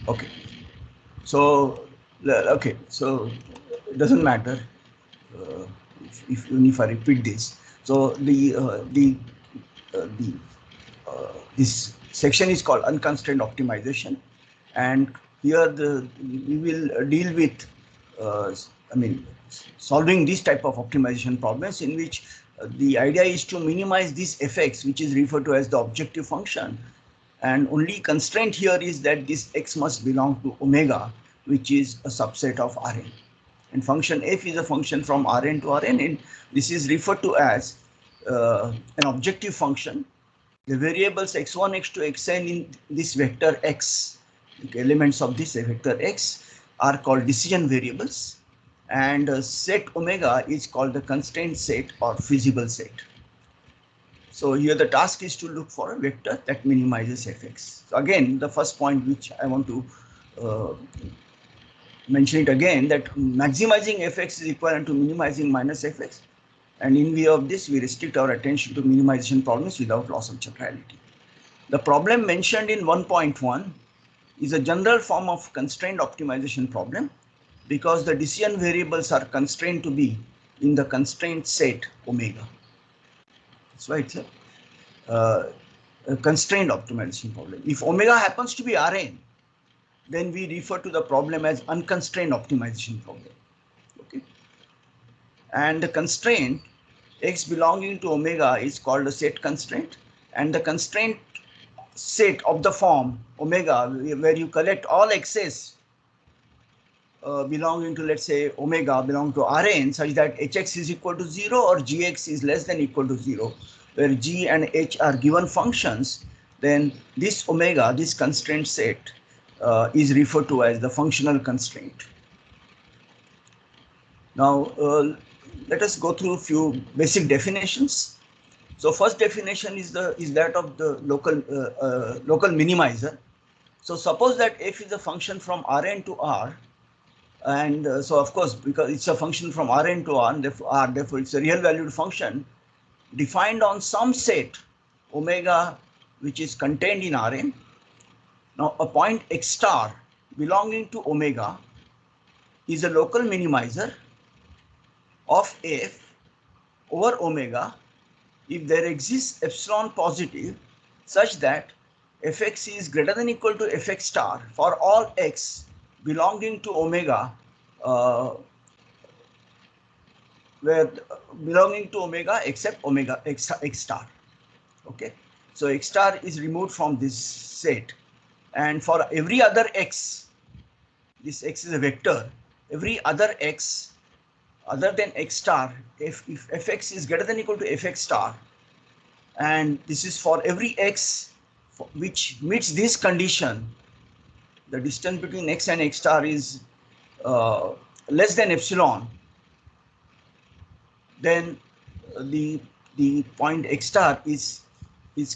Okay. So okay. So it doesn't matter uh, if even if I repeat this. So this section is called unconstrained optimization, and here we will deal with uh, I mean solving this type of optimization problems in which the idea is to minimize these effects, which is referred to as the objective function, and only constraint here is that this x must belong to omega, which is a subset of Rn. And function f is a function from Rn to Rn, and this is referred to as an objective function. The variables x1, x2, xn in this vector x, the elements of this vector x, are called decision variables, and set omega is called the constraint set or feasible set. So here the task is to look for a vector that minimizes fx. So again, the first point which I want to uh, mention it again, that maximizing fx is equivalent to minimizing minus fx. And in view of this, we restrict our attention to minimization problems without loss of generality. The problem mentioned in 1.1 is a general form of constrained optimization problem because the decision variables are constrained to be in the constraint set omega. That's why it's a constrained optimization problem. If omega happens to be Rn, then we refer to the problem as unconstrained optimization problem. Okay. And the constraint x belonging to omega is called a set constraint, and the constraint set of the form omega, where you collect all x's belonging to, let's say, omega belong to Rn, such that hx is equal to 0 or gx is less than equal to 0, where g and h are given functions, then this omega, this constraint set, is referred to as the functional constraint. Now, let us go through a few basic definitions. So first definition is that of the local minimizer. So suppose that f is a function from Rn to R, and so of course, because it's a function from Rn to R, therefore it's a real valued function defined on some set omega which is contained in Rn. Now a point x star belonging to omega is a local minimizer of f over omega if there exists epsilon positive such that fx is greater than equal to fx star for all x belonging to omega, uh, where belonging to omega except omega x star. Okay, so x star is removed from this set, and for every other x, this x is a vector, every other x other than x star, if fx is greater than equal to fx star, and this is for every x which meets this condition, the distance between x and x star is less than epsilon, then the point x star is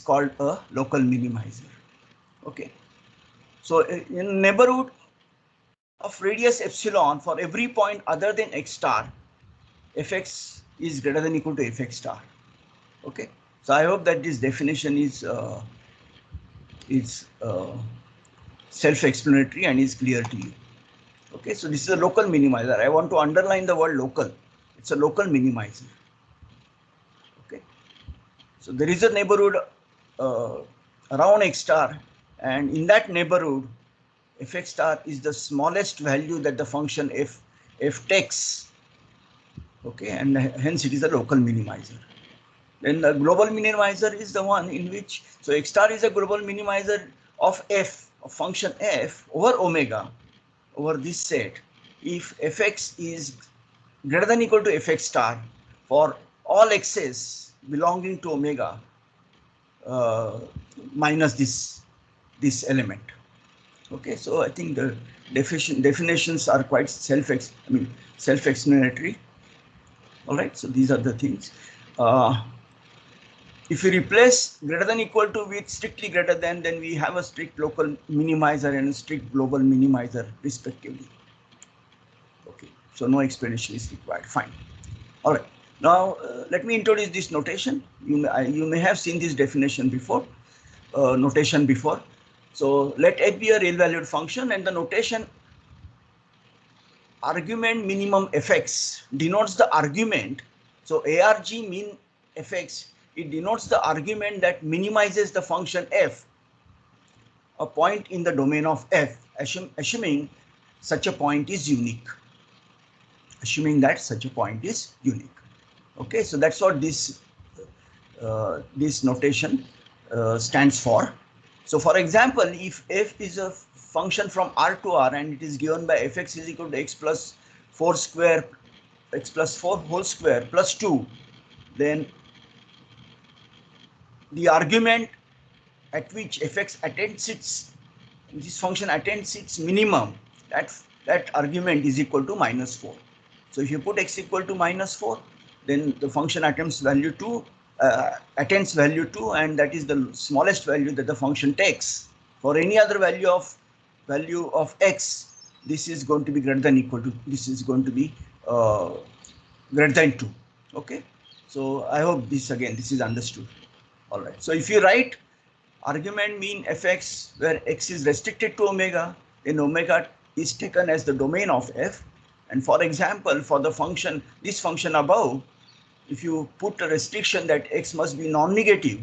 called a local minimizer. Okay, so in neighborhood of radius epsilon for every point other than x star, fx is greater than equal to fx star. Okay, so I hope that this definition is self-explanatory and is clear to you. Okay, so this is a local minimizer. I want to underline the word local. It's a local minimizer. Okay, so there is a neighborhood uh, around x star, and in that neighborhood, fx star is the smallest value that the function f takes. Okay, and hence it is a local minimizer. Then the global minimizer is the one in which, so x star is a global minimizer of f, of function f over omega, over this set, if fx is greater than equal to fx star for all x's belonging to omega uh, minus this element. Okay, so I think the definitions are quite self-explanatory. All right, so these are the things. If we replace greater than equal to with strictly greater than, then we have a strict local minimizer and a strict global minimizer respectively. Okay, so no explanation is required. Fine. All right. Now let me introduce this notation. You may have seen this definition before, notation before. So let f be a real valued function, and the notation argument minimum fx denotes the argument. So arg min fx, it denotes the argument that minimizes the function f, a point in the domain of f, assuming such a point is unique. Assuming that such a point is unique. Okay, so that's what this notation stands for. So for example, if f is a function from R to R and it is given by fx is equal to x plus 4 square, x plus 4 whole square plus 2, then the argument at which fx attains its, this function attains its minimum, that argument is equal to minus 4. So if you put x equal to minus 4, then the function attains value 2, attains value 2, and that is the smallest value that the function takes. For any other value of x, this is going to be greater than equal to, this is going to be greater than 2. Okay, so I hope this is understood. All right, so if you write argument mean fx where x is restricted to omega, then omega is taken as the domain of f. And for example, for the function, this function above, if you put a restriction that x must be non-negative,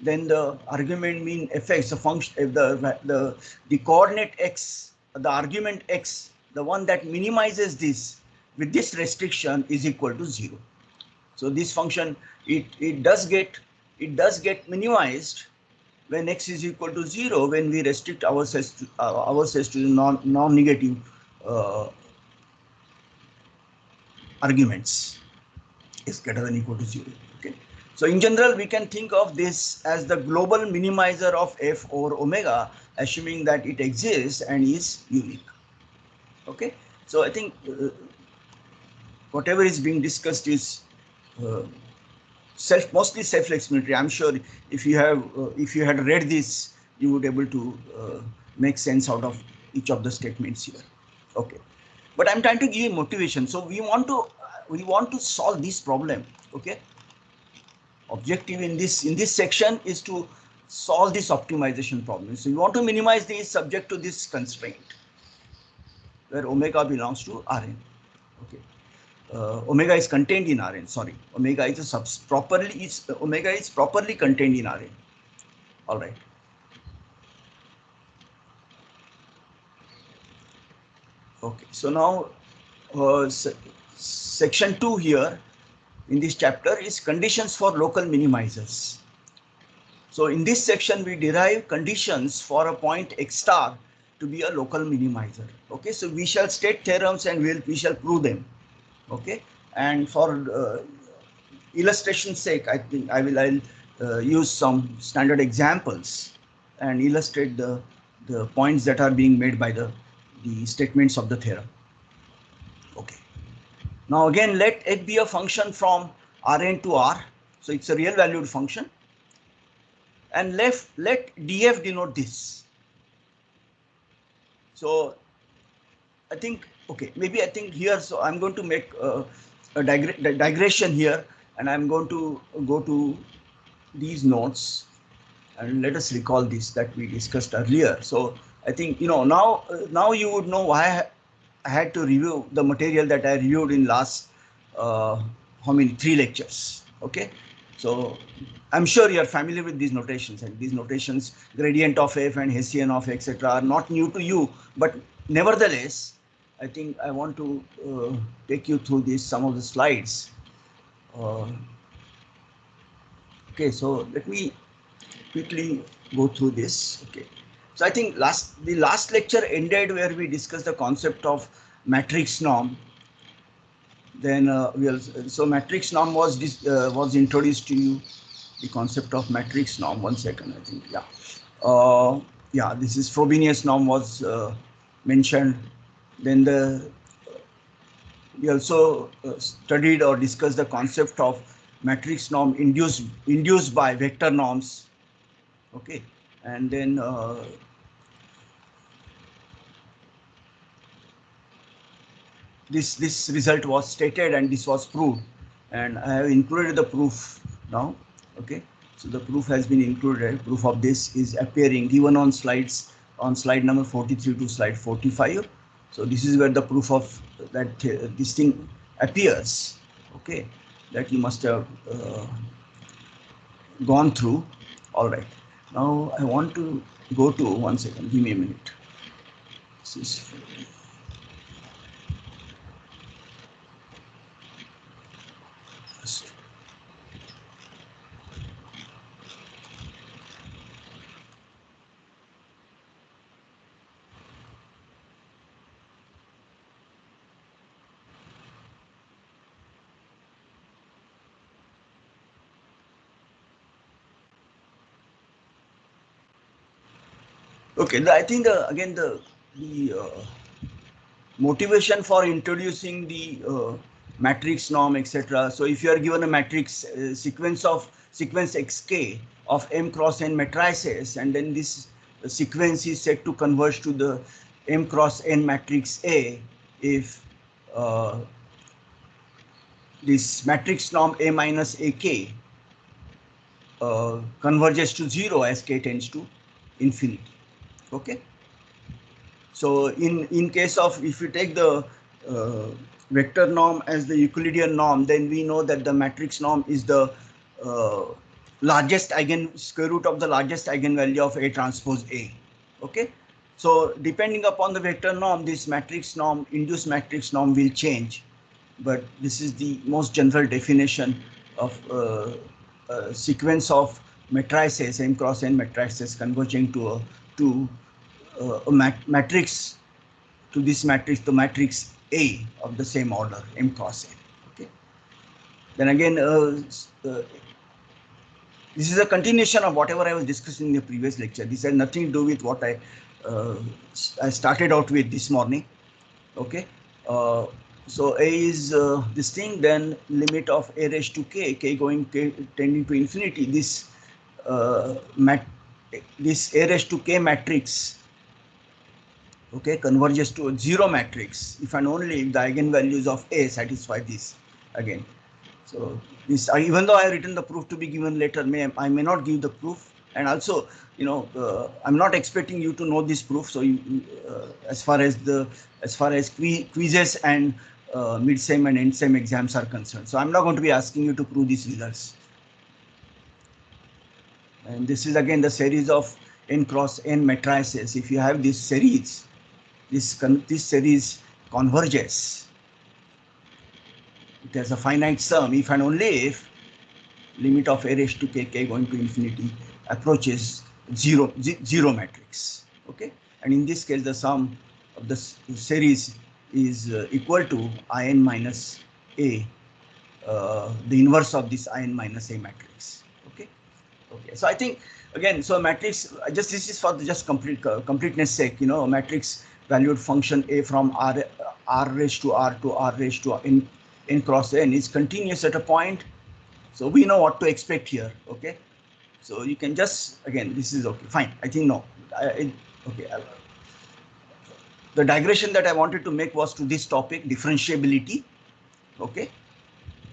then the argument mean fx, the function, the coordinate x, the argument x, the one that minimizes this with this restriction is equal to 0. So this function, it does get minimized when x is equal to 0, when we restrict ourselves to non-negative arguments is greater than equal to 0. Okay, so in general we can think of this as the global minimizer of f over omega, assuming that it exists and is unique. Okay, so I think whatever is being discussed is mostly self-explanatory. I'm sure if you had read this, you would be able to make sense out of each of the statements here. Okay, but I'm trying to give you motivation. So we want to solve this problem. Okay, objective in this section is to solve this optimization problem. So we want to minimize this subject to this constraint where omega belongs to Rn. Okay. Omega is contained in Rn. Sorry, omega is properly contained in Rn. All right. Okay. So now section 2 here in this chapter is conditions for local minimizers. So in this section we derive conditions for a point x star to be a local minimizer. Okay. So we shall state theorems and we shall prove them. Okay, and for illustration's sake, I think I'll use some standard examples and illustrate the points that are being made by the statements of the theorem. Okay, now again let f be a function from Rn to R, so it's a real valued function, and let df denote this. So I think, okay, maybe I think here, so I'm going to make a digression here, and I'm going to go to these notes and let us recall this that we discussed earlier. So I think, now you would know why I had to review the material that I reviewed in last, 3 lectures. Okay, so I'm sure you are familiar with these notations, and these notations, gradient of f and Hessian of etc., are not new to you, but nevertheless, I think I want to take you through some of the slides. Okay, so let me quickly go through this. Okay, so I think the last lecture ended where we discussed the concept of matrix norm. Then so matrix norm was introduced to you. The concept of matrix norm. 1 second, I think. Yeah, yeah. This is Frobenius norm was mentioned. Then we also studied or discussed the concept of matrix norm induced by vector norms. Okay, and then this result was stated and this was proved, and I have included the proof now. Okay, So the proof has been included. Proof of this is appearing given on slides, on slide number 43 to slide 45. So this is where the proof of that this thing appears. Okay, that you must have gone through. All right. Now I want to go to, one second, give me a minute. This is okay. I think again the motivation for introducing the matrix norm, etc. So if you are given a matrix sequence xk of m cross n matrices, and then this sequence is said to converge to the m cross n matrix A if this matrix norm A minus AK converges to 0 as k tends to infinity. Okay. So in case of, if you take the vector norm as the Euclidean norm, then we know that the matrix norm is the largest square root of the largest eigenvalue of A transpose A. Okay. So depending upon the vector norm, this matrix norm, induced matrix norm will change. But this is the most general definition of a sequence of matrices, m cross n matrices converging to a matrix, to this matrix, the matrix A of the same order, m cross n. Okay. Then again, this is a continuation of whatever I was discussing in the previous lecture. This has nothing to do with what I started out with this morning. Okay. So A is this thing, then limit of A raised to k tending to infinity. This this A raised to k matrix, okay, converges to a 0 matrix if and only if the eigenvalues of A satisfy this again. So this, even though I have written the proof to be given later, I may not give the proof. And also, I'm not expecting you to know this proof. So as far as quizzes and mid-sem and end-sem exams are concerned, so I'm not going to be asking you to prove these results. And this is again the series of n cross n matrices. If you have this series, this series converges. It has a finite sum if and only if limit of A raised to k going to infinity approaches zero matrix. Okay, and in this case the sum of the series is equal to In minus A, the inverse of this In minus A matrix. Okay. Okay, so I think again, so a matrix, this is for just completeness sake, a matrix valued function A from R raised to R to R raised to n cross n is continuous at a point. So we know what to expect here. Okay, so you can just, again, this is okay, fine. I think no, okay. The digression that I wanted to make was to this topic, differentiability. Okay,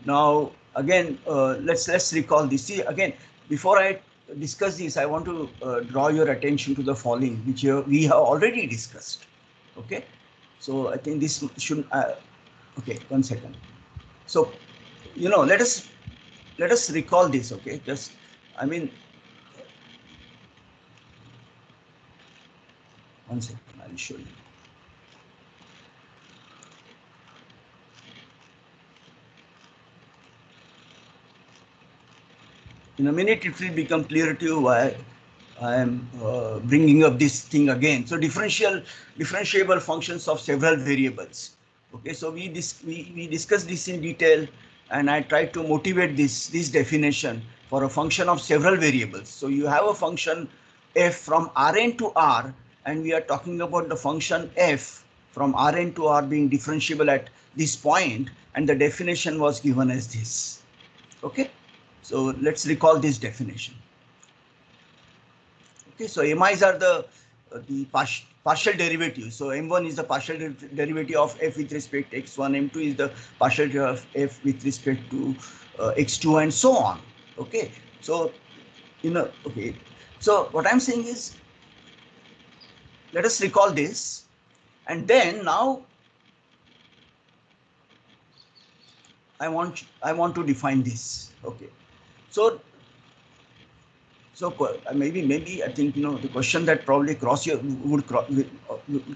now again, let's recall this. See, again, before I discuss this, I want to draw your attention to the following, which we have already discussed. Okay, so I think this should. Okay, 1 second. So, let us recall this. Okay, just, I mean, 1 second. I'll show you. In a minute, it will become clear to you why I am bringing up this thing again. So differentiable functions of several variables. Okay, so we discussed this in detail, and I tried to motivate this definition for a function of several variables. So you have a function f from Rn to R, and we are talking about the function f from Rn to R being differentiable at this point, and the definition was given as this. Okay. So let's recall this definition. Okay, so mi's are the partial derivatives. So m1 is the partial derivative of f with respect to x1, m2 is the partial derivative of f with respect to x2, and so on. Okay, so Okay. So what I'm saying is, let us recall this, and then now I want to define this. Okay. So maybe I think the question that probably would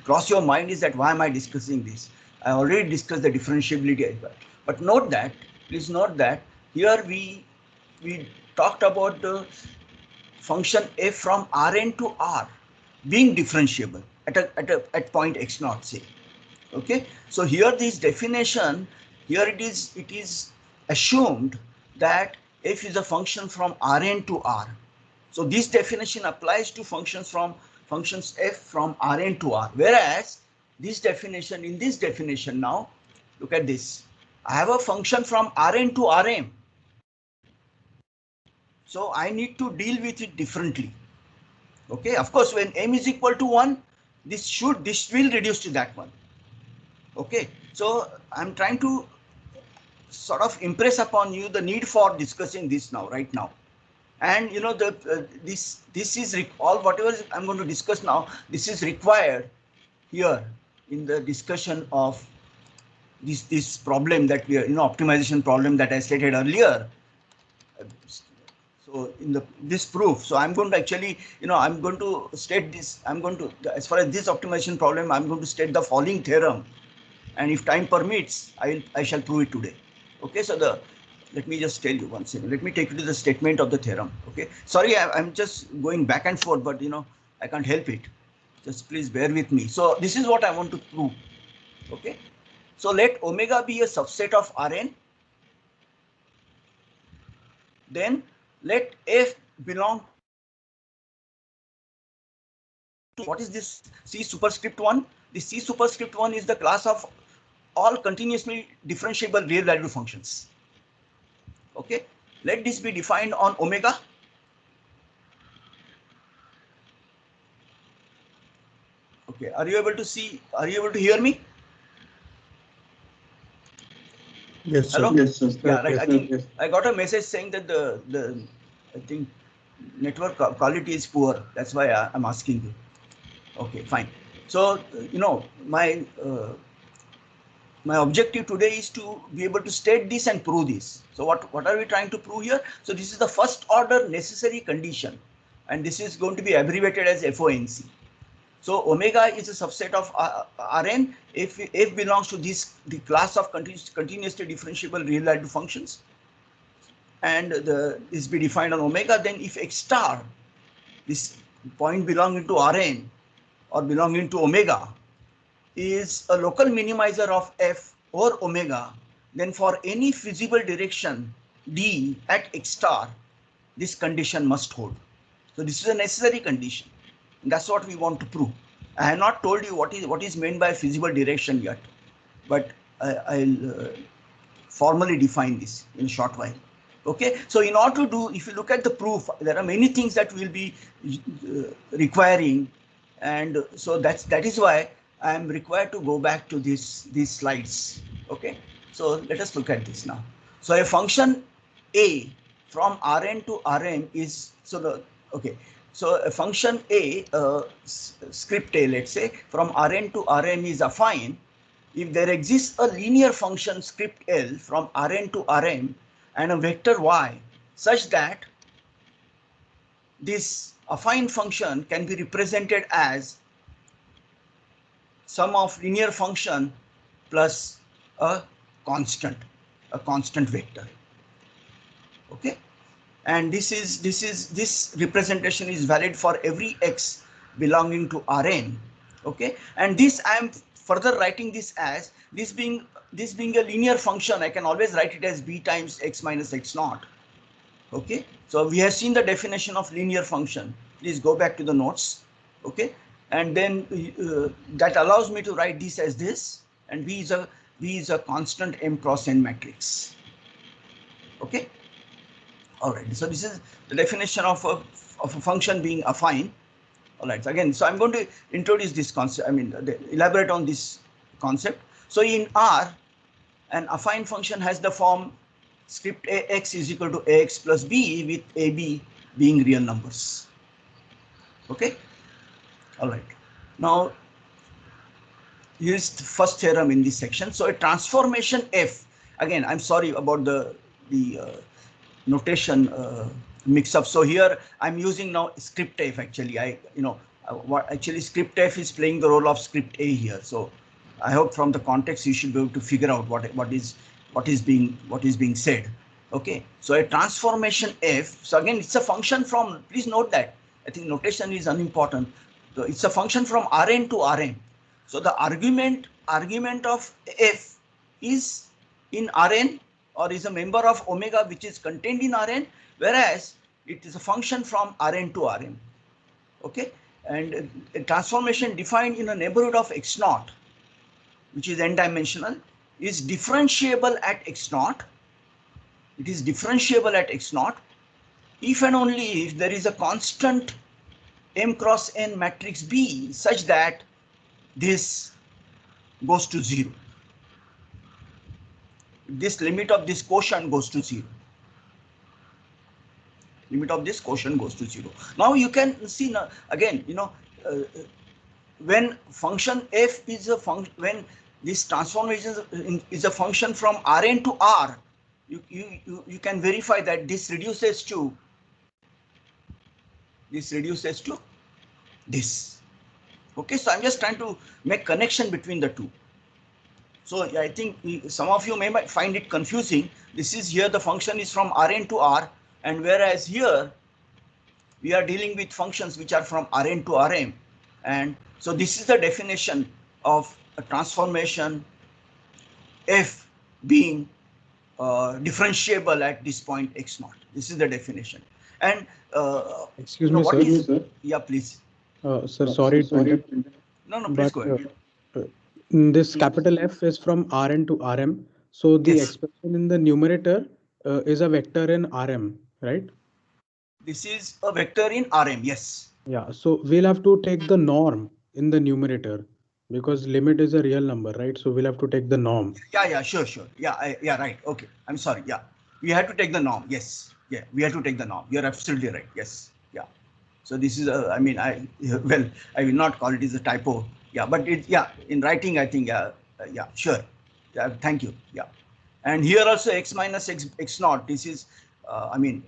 cross your mind is that why am I discussing this? I already discussed the differentiability as well. But please note that here we talked about the function f from Rn to R being differentiable at point x naught, say. Okay, so here this definition, here it is assumed that f is a function from Rn to R. So this definition applies to functions f from Rn to R, whereas in this definition now, look at this, I have a function from Rn to Rm, so I need to deal with it differently. Okay, of course, when m is equal to 1, this will reduce to that one. Okay, so I'm trying to sort of impress upon you the need for discussing this now, right now. And this is all whatever I'm going to discuss now, this is required here in the discussion of this problem that we are, optimization problem that I stated earlier. So in this proof, so I'm going to actually, I'm going to state this, as far as this optimization problem, I'm going to state the following theorem, and if time permits, I shall prove it today. Okay, so let me just tell you one second. Let me take you to the statement of the theorem. Okay, sorry, I'm just going back and forth, but I can't help it. Just please bear with me. So this is what I want to prove. Okay, so let omega be a subset of Rn. Then let f belong to, what is this C superscript 1? The C superscript 1 is the class of all continuously differentiable real valued functions. Okay, let this be defined on omega. Okay, are you able to hear me? Yes, sir. Hello? Yes, sir. Yeah, right. Yes, I think I got a message saying that the I think network quality is poor. That's why I'm asking you. Okay, fine. So my objective today is to be able to state this and prove this. So what are we trying to prove here? So this is the first order necessary condition, and this is going to be abbreviated as FONC. So omega is a subset of Rn if f belongs to the class of continuously differentiable real valued functions, and this be defined on omega. Then if x star, this point belonging to Rn or belonging to omega, is a local minimizer of f or omega, then for any feasible direction d at x star, this condition must hold. So this is a necessary condition. And that's what we want to prove. I have not told you what is meant by feasible direction yet, but I'll formally define this in a short while. Okay, so in order to do, if you look at the proof, there are many things that we'll be requiring, and so that is why I am required to go back to these slides. Okay, so let us look at this now. So a function a from Rn to Rm is okay. So a function a, script a, let's say, from Rn to Rm is affine if there exists a linear function script L from Rn to Rm and a vector y such that this affine function can be represented as sum of linear function plus a constant vector. Okay, and this representation is valid for every x belonging to Rn. Okay, and this I am further writing this as this being a linear function, I can always write it as b times x minus x naught. Okay, so we have seen the definition of linear function. Please go back to the notes. Okay, and then that allows me to write this as this, and v is a constant m cross n matrix. Okay, all right, so this is the definition of a function being affine. All right, so again, so I'm going to introduce this concept, elaborate on this concept. So in R, an affine function has the form script ax is equal to ax plus b with ab being real numbers. Okay. All right. Now, here's the first theorem in this section. So a transformation f. Again, I'm sorry about the notation mix up. So here I'm using now script f. Actually, actually script f is playing the role of script a here. So I hope from the context you should be able to figure out what is being said. Okay. So a transformation f. So again, it's a function from. Please note that. I think notation is unimportant. So it's a function from Rn to Rm. So the argument of f is in Rn, or is a member of omega which is contained in Rn, whereas it is a function from Rn to Rm. Okay, and a transformation defined in a neighborhood of x naught, which is n-dimensional, is differentiable at x naught. It is differentiable at x naught if and only if there is a constant m cross n matrix B such that this goes to 0. This limit of this quotient goes to 0. Limit of this quotient goes to 0. Now you can see now, again, when function f is a function, when this transformation is a function from Rn to R, you can verify that this reduces to this. Okay, so I'm just trying to make connection between the two. So I think some of you may find it confusing. This is here the function is from Rn to R, and whereas here we are dealing with functions which are from Rn to Rm. And so this is the definition of a transformation f being differentiable at this point x naught. This is the definition. And excuse me, sir. Yeah, please. Sir, sorry to interrupt. No, please go ahead. This capital F is from Rn to Rm. So the expression in the numerator is a vector in Rm, right? This is a vector in Rm, yes. Yeah, so we'll have to take the norm in the numerator because limit is a real number, right? So we'll have to take the norm. Yeah, sure. Yeah, right. Okay, I'm sorry. Yeah, we had to take the norm. Yes, yeah, we had to take the norm. You're absolutely right. Yes, yeah. So this is I will not call it as a typo. Yeah, but in writing, I think, yeah, sure. Yeah, thank you. Yeah, and here also x minus x naught. This is, I written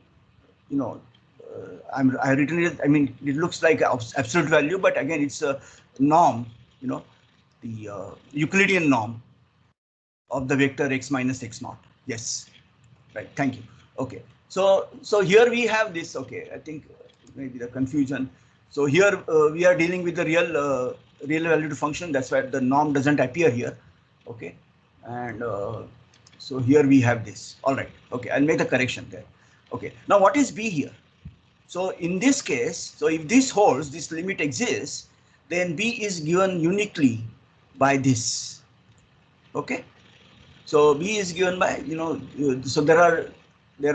it. It looks like absolute value, but again, it's a norm. The Euclidean norm of the vector x minus x naught. Yes, right. Thank you. Okay. So here we have this. Okay, I think maybe the confusion. So here we are dealing with the real valued function. That's why the norm doesn't appear here. Okay, and so here we have this. All right. Okay, I'll make the correction there. Okay. Now what is B here? So in this case, so if this holds, this limit exists, then B is given uniquely by this. Okay. So B is given by, so there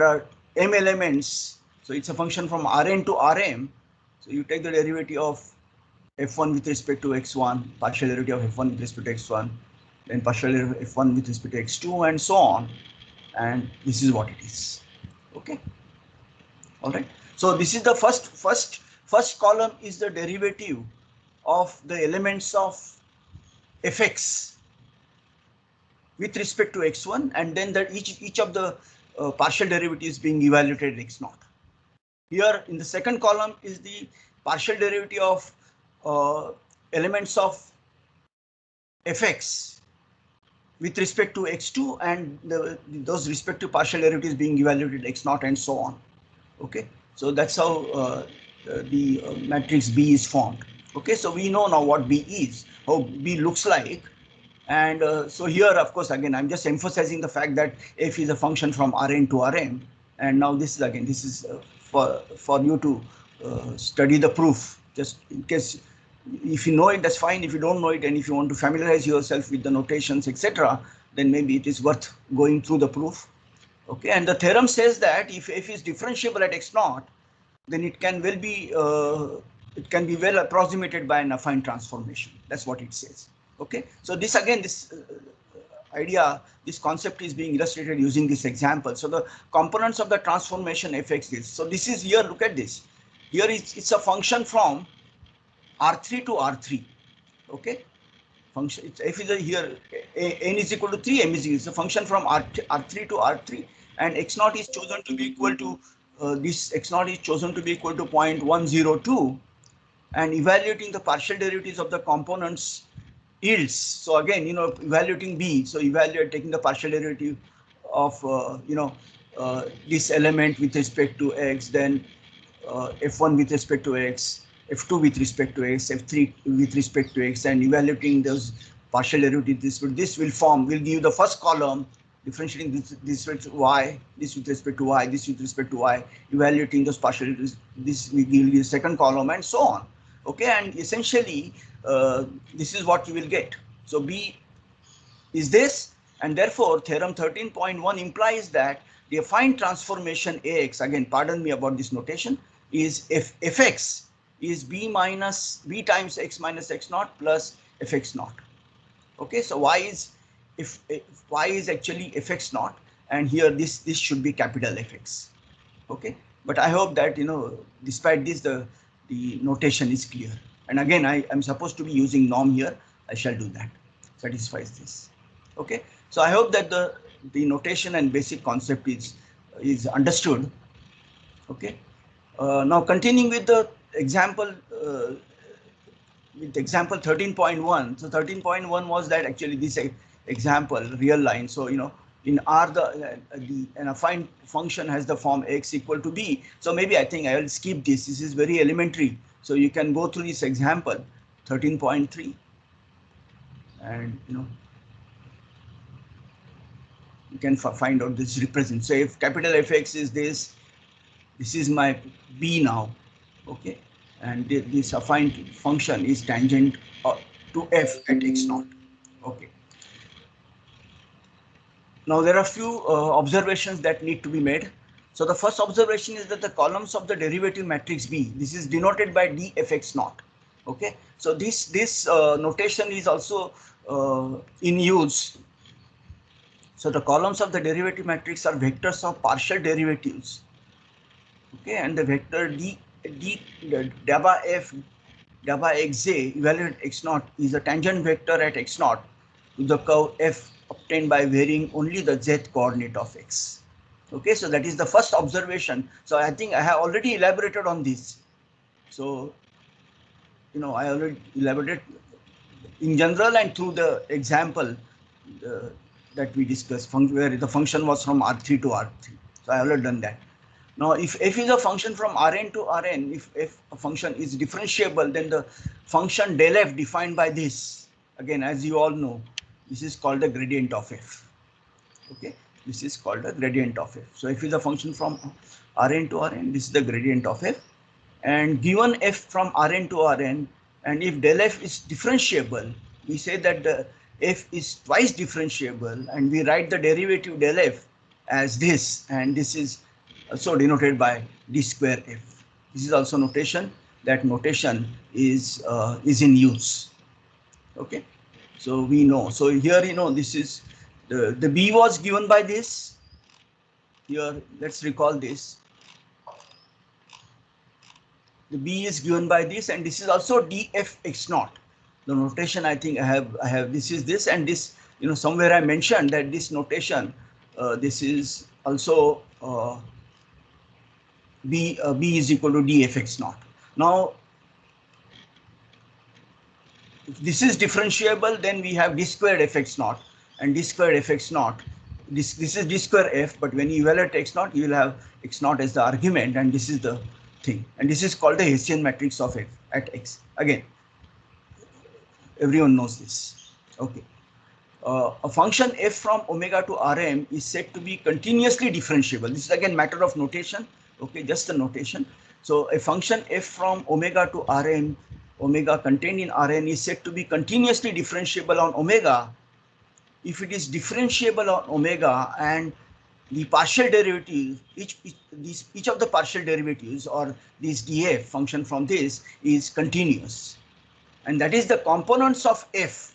are m elements. So it's a function from Rn to Rm. So you take the derivative of f1 with respect to x1, partial derivative of f1 with respect to x1, then partial derivative of f1 with respect to x2, and so on. And this is what it is. Okay. All right. So this is the first column is the derivative of the elements of fx with respect to x1, and then that each of the partial derivatives being evaluated at x0. Here in the second column is the partial derivative of elements of fx with respect to x2, and those respective partial derivatives being evaluated at x0 and so on. Okay, so that's how the matrix B is formed. Okay, so we know now what B is, how B looks like. And so here, of course, again, I'm just emphasizing the fact that f is a function from Rn to Rm. And now this is for you to study the proof, just in case. If you know it, that's fine. If you don't know it, and if you want to familiarize yourself with the notations, etc., then maybe it is worth going through the proof. Okay, and the theorem says that if f is differentiable at x0, then it can be well approximated by an affine transformation. That's what it says. Okay, so this again, idea, this concept is being illustrated using this example. So the components of the transformation affects this. So this is here, look at this. Here it's a function from R3 to R3. Okay. Function, f is here, n is equal to 3, m is equal. It's a function from R3 to R3, and x0 is chosen to be equal to, this x0 is chosen to be equal to 0.102, and evaluating the partial derivatives of the components yields. So again, evaluating b, so taking the partial derivative of, this element with respect to x, then f1 with respect to x, f2 with respect to x, f3 with respect to x, and evaluating those partial derivatives. This will give the first column, differentiating this with respect to y, this with respect to y, this with respect to y, evaluating those partial derivatives. This will give you the second column, and so on. Okay, and essentially this is what you will get. So b is this, and therefore theorem 13.1 implies that the affine transformation Ax, again pardon me about this notation, is fx is b times x minus x naught plus fx naught. Okay, so y is y is actually fx naught, and here this should be capital Fx. Okay, but I hope that despite this the notation is clear. And again, I am supposed to be using norm here. I shall do that. Satisfies this. Okay, so I hope that the notation and basic concept is understood. Okay, now continuing with the example, with example 13.1. So 13.1 was that actually this example real line. So in R an affine function has the form x equal to b. So maybe I think I will skip this. This is very elementary. So you can go through this example 13.3, and you can find out this represents. So if capital Fx is this is my b now. Okay, and this affine function is tangent to f at x naught. Okay. Now there are few observations that need to be made. So the first observation is that the columns of the derivative matrix B, this is denoted by dfx naught. Okay, so this notation is also in use. So the columns of the derivative matrix are vectors of partial derivatives. Okay, and the vector dabba f dabba xj evaluate x naught is a tangent vector at x naught to the curve f obtained by varying only the z coordinate of x. Okay, so that is the first observation. So I think I have already elaborated on this. So I already elaborated in general and through the example that we discussed, where the function was from R3 to R3. So I have already done that. Now, if f is a function from Rn to Rn, if f a function is differentiable, then the function del f defined by this, again, as you all know, this is called the gradient of f. Okay, this is called the gradient of f. So f is a function from Rn to Rn, this is the gradient of f. And given f from Rn to Rn, and if del f is differentiable, we say that the f is twice differentiable, and we write the derivative del f as this, and this is also denoted by d square f. This is also notation. That notation is in use. Okay, so we know. So here this is the b was given by this. Here let's recall this. The b is given by this, and this is also dfx naught. The notation I think I have this is this, and this somewhere I mentioned that this notation this is also b is equal to dfx naught. Now if this is differentiable, then we have d squared fx naught, and d squared fx naught. This is d square f, but when you evaluate x naught, you will have x naught as the argument, and this is the thing, and this is called the Hessian matrix of f at x. Again, everyone knows this. Okay, a function f from omega to Rm is said to be continuously differentiable. This is again matter of notation. Okay, just the notation. So a function f from omega to Rm, omega contained in Rn, is said to be continuously differentiable on omega if it is differentiable on omega and the partial derivative, each of the partial derivatives or this df function from this is continuous, and that is the components of f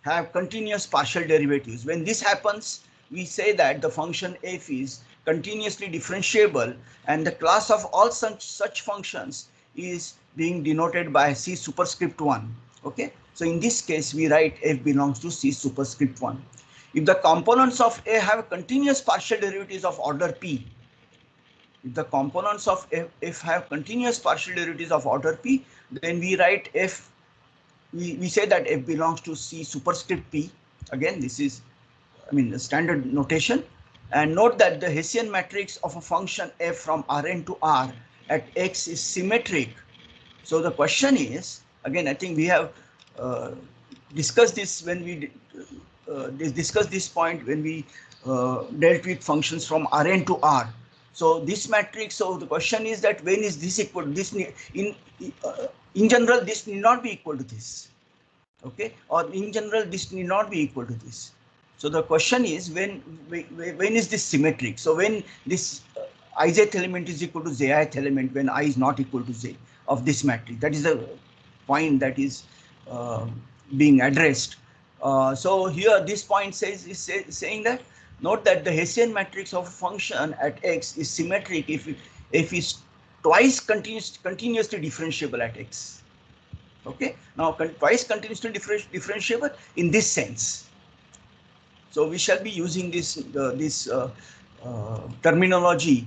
have continuous partial derivatives. When this happens, we say that the function f is continuously differentiable, and the class of all such functions is being denoted by C superscript 1. Okay, so in this case, we write f belongs to C superscript 1. If the components of A have continuous partial derivatives of order P, if the components of f have continuous partial derivatives of order P, then we write f, we say that f belongs to C superscript P. Again, this is, I mean, the standard notation. And note that the Hessian matrix of a function f from Rn to R at x is symmetric. So the question is, again, I think we have discussed this when we discussed this point when we dealt with functions from Rn to R. So this matrix, so the question is that when is this equal to this? In general, this need not be equal to this. Okay, or in general, this need not be equal to this. So the question is when is this symmetric? So when this ijth element is equal to jith element, when I is not equal to j of this matrix. That is the point that is being addressed. So here this point is saying that, note that the Hessian matrix of a function at x is symmetric if is twice continuously differentiable at x. Okay, now twice continuously differentiable in this sense. So we shall be using this terminology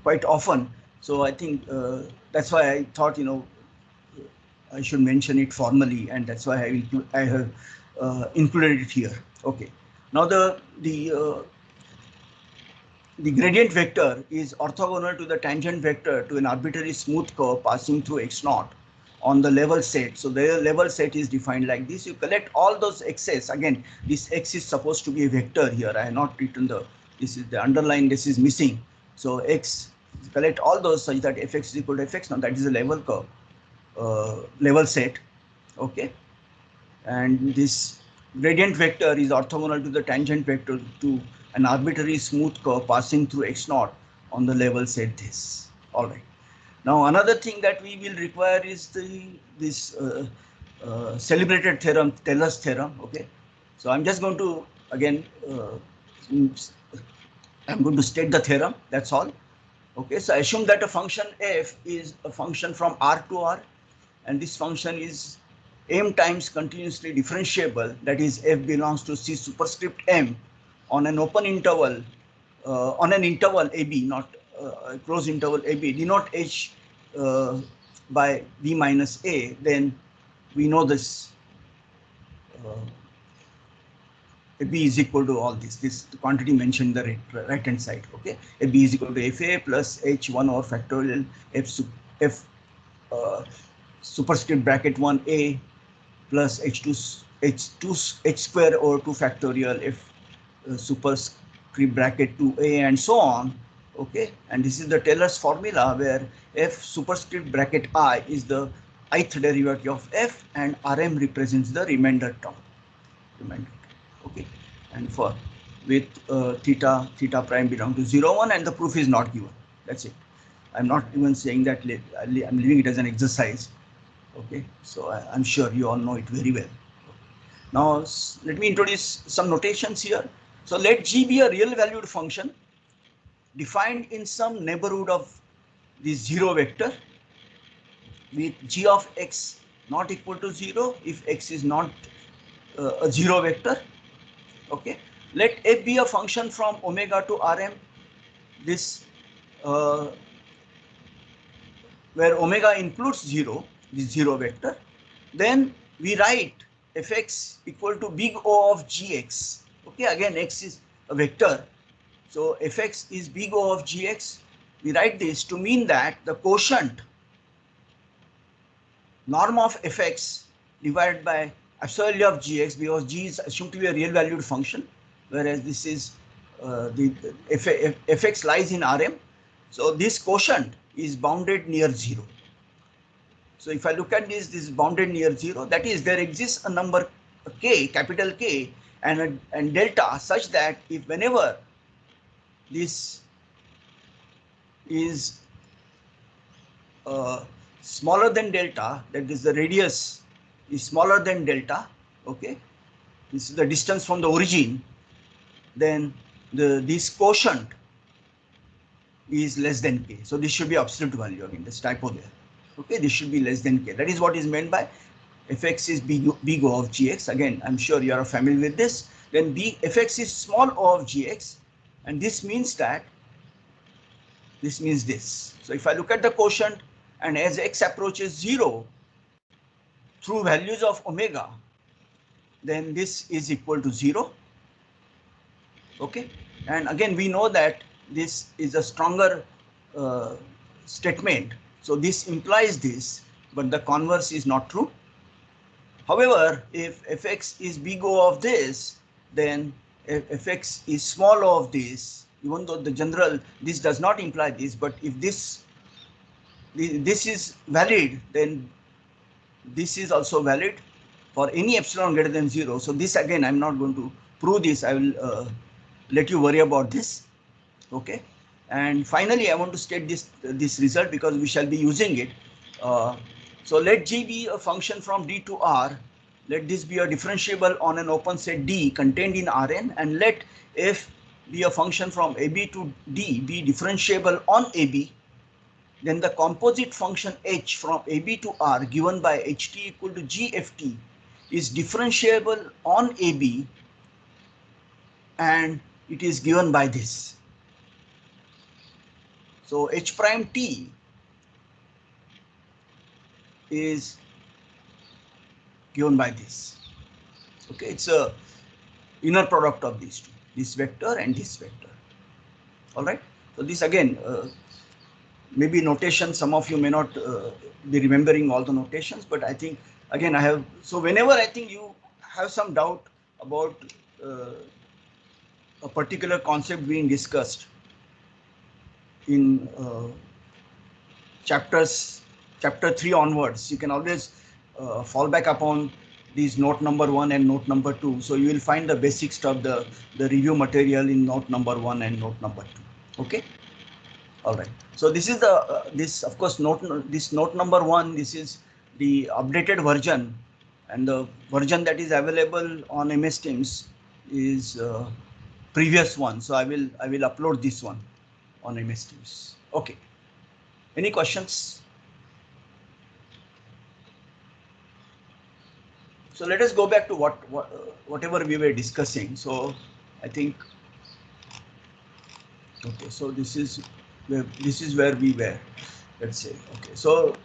quite often. So I think that's why I thought, you know, I should mention it formally, and that's why I have included it here. Okay. Now the gradient vector is orthogonal to the tangent vector to an arbitrary smooth curve passing through x naught on the level set. So the level set is defined like this. You collect all those x's. Again, this x is supposed to be a vector here. I have not written this is the underline, this is missing. So x, collect all those such that fx is equal to fx. Now that is a level curve, level set. Okay. And this gradient vector is orthogonal to the tangent vector to an arbitrary smooth curve passing through x naught on the level set this. All right. Now another thing that we will require is this celebrated theorem, Taylor's theorem. Okay. So I'm just going to again I'm going to state the theorem. That's all. Okay. So assume that a function f is a function from R to R, and this function is m times continuously differentiable, that is f belongs to C superscript m on an open interval, on an interval AB, not a closed interval AB, denote h by b minus a, then we know this b is equal to all this quantity mentioned in the right hand side. Okay, b is equal to fa plus h1 over factorial f superscript bracket 1a plus h square over 2 factorial f superscript bracket 2a and so on. Okay, and this is the Taylor's formula where f superscript bracket I is the ith derivative of f and Rm represents the remainder term. Okay, and for with theta prime belong to 0, 1, and the proof is not given. That's it. I'm not even saying that, I'm leaving it as an exercise. Okay, so I'm sure you all know it very well. Now let me introduce some notations here. So let G be a real valued function defined in some neighborhood of this 0 vector with G of x not equal to 0 if x is not a 0 vector. Okay, let f be a function from omega to Rm, this where omega includes 0, this 0 vector. Then we write fx equal to big O of gx. Okay, again x is a vector, so fx is big O of gx. We write this to mean that the quotient norm of fx divided by absolute of gx, because g is assumed to be a real valued function, whereas this is the fx lies in Rm. So this quotient is bounded near 0. So if I look at this is bounded near 0. That is, there exists a number k, capital K, and delta such that if whenever this is smaller than delta, that is the radius is smaller than delta, okay, this is the distance from the origin, then this quotient is less than k. So this should be absolute value again, this typo there. Okay, this should be less than k. That is what is meant by fx is big O of gx. Again, I'm sure you are familiar with this. Then fx is small o of gx, and this means that this means this. So if I look at the quotient, and as x approaches 0 through values of omega, then this is equal to 0. Okay, and again we know that this is a stronger statement. So this implies this, but the converse is not true. However, if fx is big O of this, then if fx is small o of this, even though the general, this does not imply this, but if this is valid, then this is also valid for any epsilon greater than 0. So this again, I'm not going to prove this. I will let you worry about this. Okay. And finally, I want to state this result because we shall be using it. So let G be a function from D to R. Let this be a differentiable on an open set D contained in Rn, and let F be a function from AB to D be differentiable on AB. Then the composite function H from AB to R given by Ht equal to GFT is differentiable on AB, and it is given by this. So H prime T is given by this. Okay, it's a inner product of these two, this vector and this vector. All right. So this again, maybe notation, some of you may not be remembering all the notations, but I think again I have, so whenever I think you have some doubt about a particular concept being discussed in chapter 3 onwards, you can always fall back upon these note number 1 and note number 2. So you will find the basic stuff, the review material in note number 1 and note number 2. Okay. All right. So this is the this of course this note number 1. This is the updated version, and the version that is available on MS Teams is previous one. So I will upload this one on MS Teams. Okay. Any questions? So let us go back to whatever we were discussing. So I think, okay, so this is where we were, let's say. Okay, so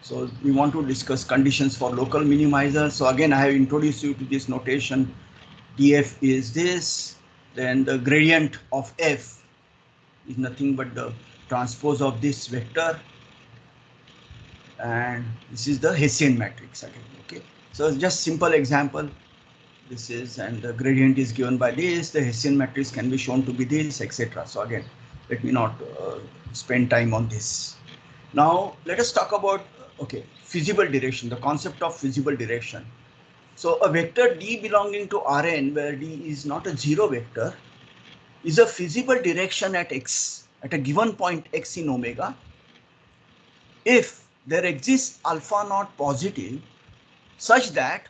so we want to discuss conditions for local minimizer. So again, I have introduced you to this notation. df is this, then the gradient of f is nothing but the transpose of this vector, and this is the Hessian matrix again. Okay, so it's just simple example. This is, and the gradient is given by this, the Hessian matrix can be shown to be this, etc. So again, let me not spend time on this. Now let us talk about, okay, feasible direction, the concept of feasible direction. So a vector D belonging to Rn, where D is not a zero vector, is a feasible direction at x, at a given point x in omega, if there exists alpha naught positive such that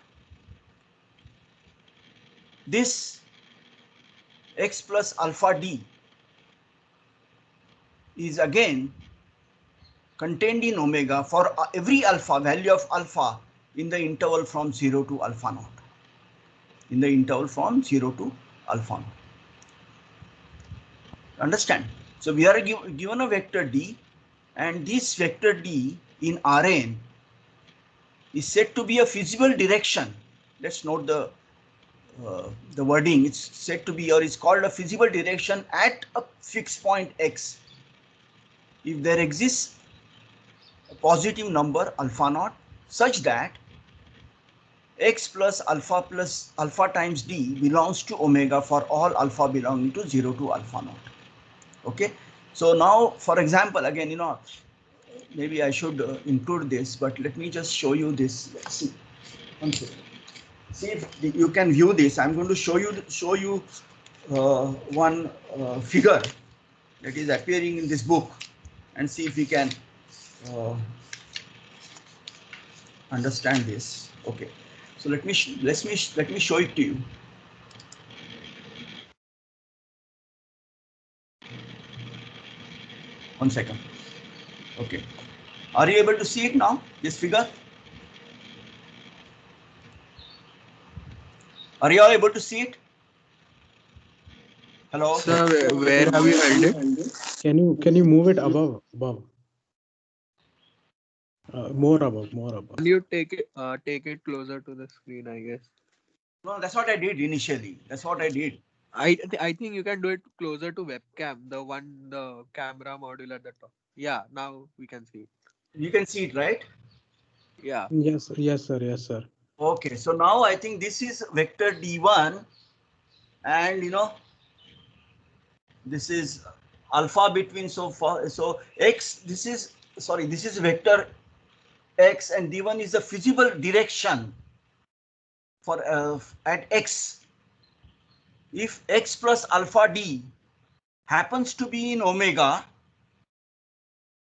this x plus alpha d is again contained in omega for every alpha, value of alpha in the interval from 0 to alpha naught. In the interval from 0 to alpha naught. Understand? So we are given a vector D, and this vector D in Rn is said to be a feasible direction. Let's note the wording. It's said to be, or is called a feasible direction at a fixed point x, if there exists a positive number alpha naught such that x plus alpha times d belongs to omega for all alpha belonging to 0 to alpha naught. Okay, so now for example, again, maybe I should include this, but let me just show you this. Let's see. One second. See if you can view this. I'm going to show you one figure that is appearing in this book, and see if we can understand this. Okay, so let me show it to you. One second. Okay, are you able to see it now, this figure? Are you all able to see it? Hello? Sir, where have you held it? Can you move it above? More above. Can you take it closer to the screen, I guess? No, that's what I did initially. That's what I did. I think you can do it closer to webcam, the camera module at the top. Yeah, now we can see it. You can see it, right? Yeah. Yes, sir. Okay, so now I think this is vector D1, and this is alpha between so x. This is vector x, and D1 is the feasible direction for at x. If x plus alpha d happens to be in omega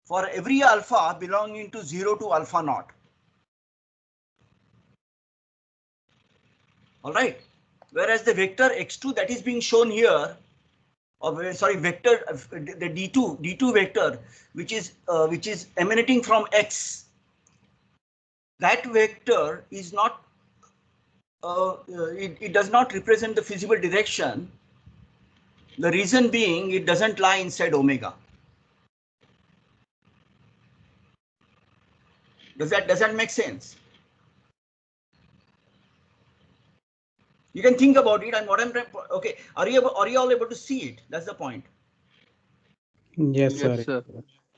for every alpha belonging to 0 to alpha naught. All right. Whereas the vector x2 that is being shown here, or sorry, vector the d2 vector, which is emanating from x, that vector is not it does not represent the feasible direction. The reason being it doesn't lie inside omega. Does that make sense? You can think about it, and what I'm okay. Are you all able to see it? That's the point. Yes, sir.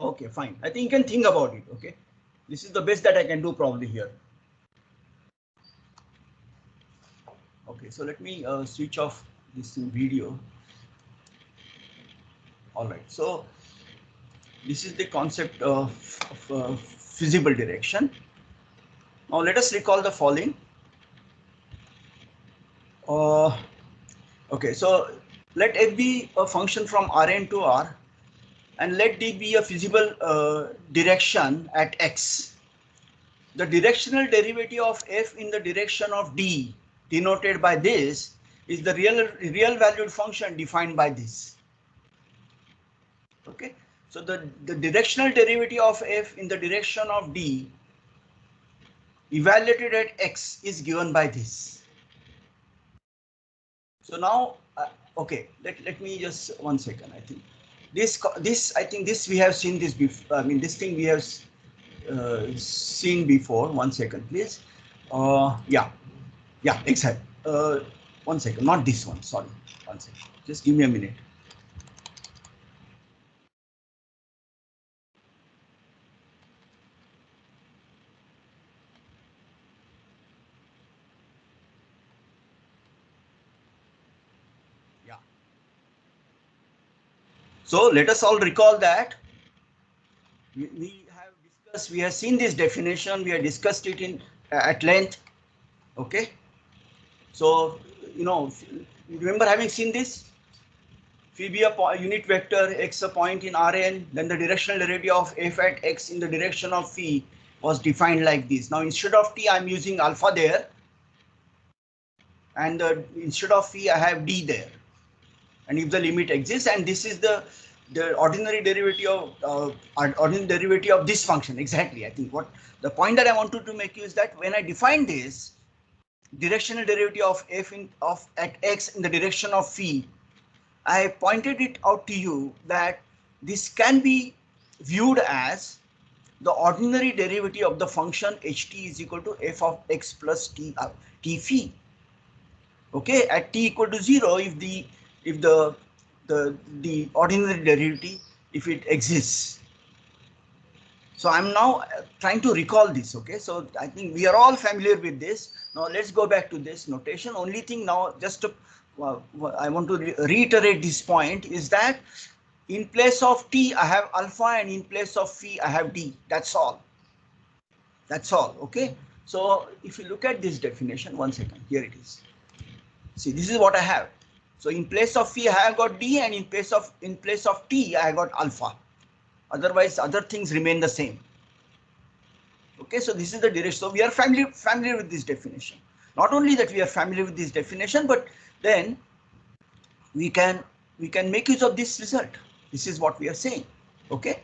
Okay, fine. I think you can think about it. Okay, this is the best that I can do probably here. Okay, so let me switch off this video. All right, so this is the concept of feasible direction. Now let us recall the following. Okay, so let f be a function from Rn to R, and let d be a feasible direction at x. The directional derivative of f in the direction of d, denoted by this, is the real valued function defined by this. Okay, so the directional derivative of f in the direction of d evaluated at x is given by this. So now, okay, let me just 1 second. I think this we have seen this before. I mean, this thing we have seen before. 1 second, please. Yeah, exactly. 1 second, not this one. Sorry, 1 second. Just give me a minute. Yeah. So let us all recall that we have discussed. We have seen this definition. We have discussed it in at length. Okay. So remember having seen this. Phi be a unit vector, x a point in Rn, then the directional derivative of f at x in the direction of phi was defined like this. Now instead of t, I'm using alpha there, and instead of phi, I have d there. And if the limit exists, and this is the ordinary derivative of this function. Exactly. I think what the point that I wanted to make you is that when I define this directional derivative of f at x in the direction of phi, I pointed it out to you that this can be viewed as the ordinary derivative of the function ht is equal to f of x plus t phi. Okay, at t equal to 0, if the ordinary derivative, if it exists. So I'm now trying to recall this. Okay, so I think we are all familiar with this. Now let's go back to this notation. Only thing now, just to I want to reiterate this point, is that in place of t I have alpha, and in place of phi I have d. That's all. That's all. Okay. So if you look at this definition, 1 second, here it is. See, this is what I have. So in place of phi I have got d, and in place of t I have got alpha. Otherwise, other things remain the same. Okay, so this is the direction. So we are familiar with this definition. Not only that we are familiar with this definition, but then we can make use of this result. This is what we are saying. Okay,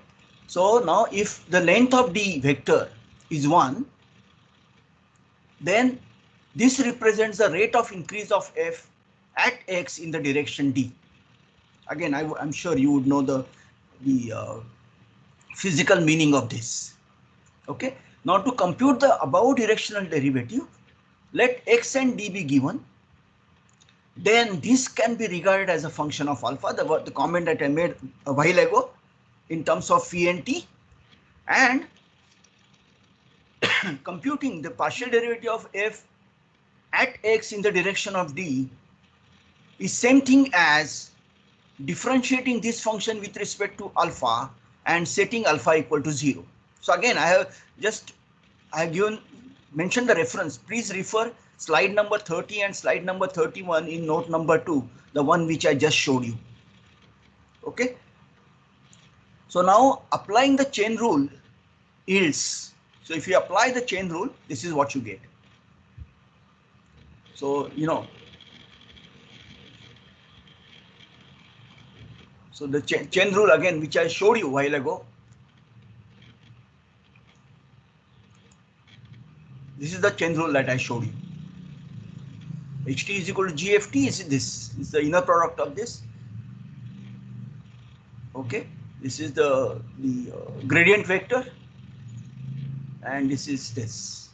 so now if the length of D vector is 1, then this represents the rate of increase of F at X in the direction D. Again, I'm sure you would know the physical meaning of this. Okay, now to compute the above directional derivative, let X and D be given. Then this can be regarded as a function of alpha, the comment that I made a while ago in terms of phi and t, and computing the partial derivative of f at x in the direction of d is same thing as differentiating this function with respect to alpha and setting alpha equal to 0. So again, I have mentioned the reference. Please refer slide number 30 and slide number 31 in note number 2, the one which I just showed you. Okay. So now applying the chain rule yields. So if you apply the chain rule, this is what you get. So, so the chain rule again, which I showed you a while ago. This is the chain rule that I showed you. Ht is equal to GFT is this. Is the inner product of this. Okay. This is the gradient vector. And this is this.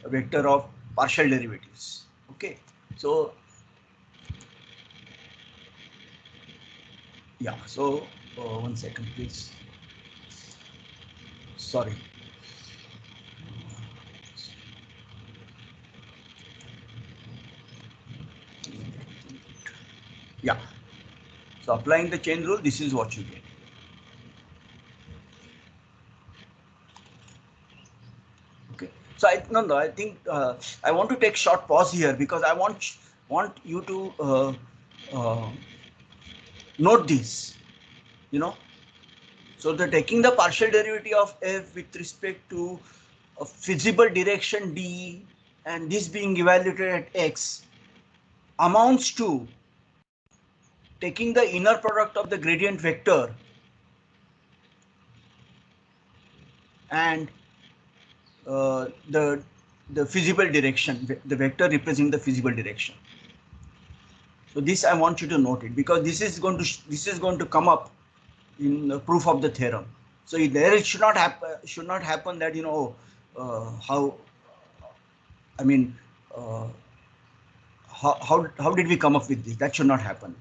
A vector of partial derivatives. Okay. So, yeah. So, 1 second, please. Sorry. Yeah. So applying the chain rule, this is what you get. Okay. So I think I want to take short pause here because I want you to note this. So the taking the partial derivative of f with respect to a feasible direction d and this being evaluated at x amounts to taking the inner product of the gradient vector and the feasible direction, the vector representing the feasible direction. So this I want you to note it because this is going to come up in the proof of the theorem. So there it should not happen that how did we come up with this? That should not happen.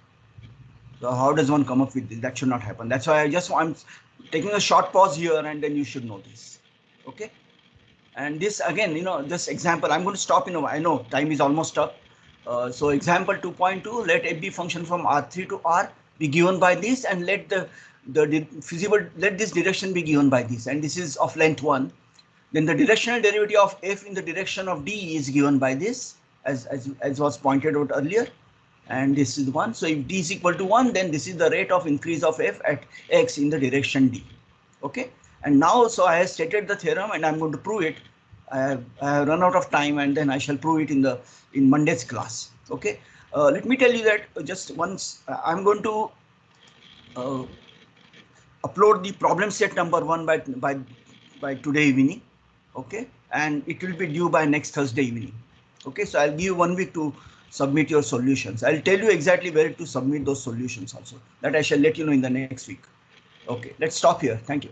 So how does one come up with this? That should not happen. That's why I'm taking a short pause here and then you should know this. Okay. And this again, this example, I'm going to stop I know time is almost up. So example 2.2, let f be function from R3 to R be given by this and let let this direction be given by this. And this is of length 1. Then the directional derivative of f in the direction of d is given by this as was pointed out earlier. And this is 1. So if d is equal to 1, then this is the rate of increase of f at x in the direction d. Okay. And now, so I have stated the theorem and I'm going to prove it. I have run out of time and then I shall prove it in Monday's class. Okay. Let me tell you that just once I'm going to upload the problem set number 1 by today evening. Okay. And it will be due by next Thursday evening. Okay. So I'll give you 1 week to submit your solutions. I'll tell you exactly where to submit those solutions also. That I shall let you know in the next week. Okay. Let's stop here. Thank you.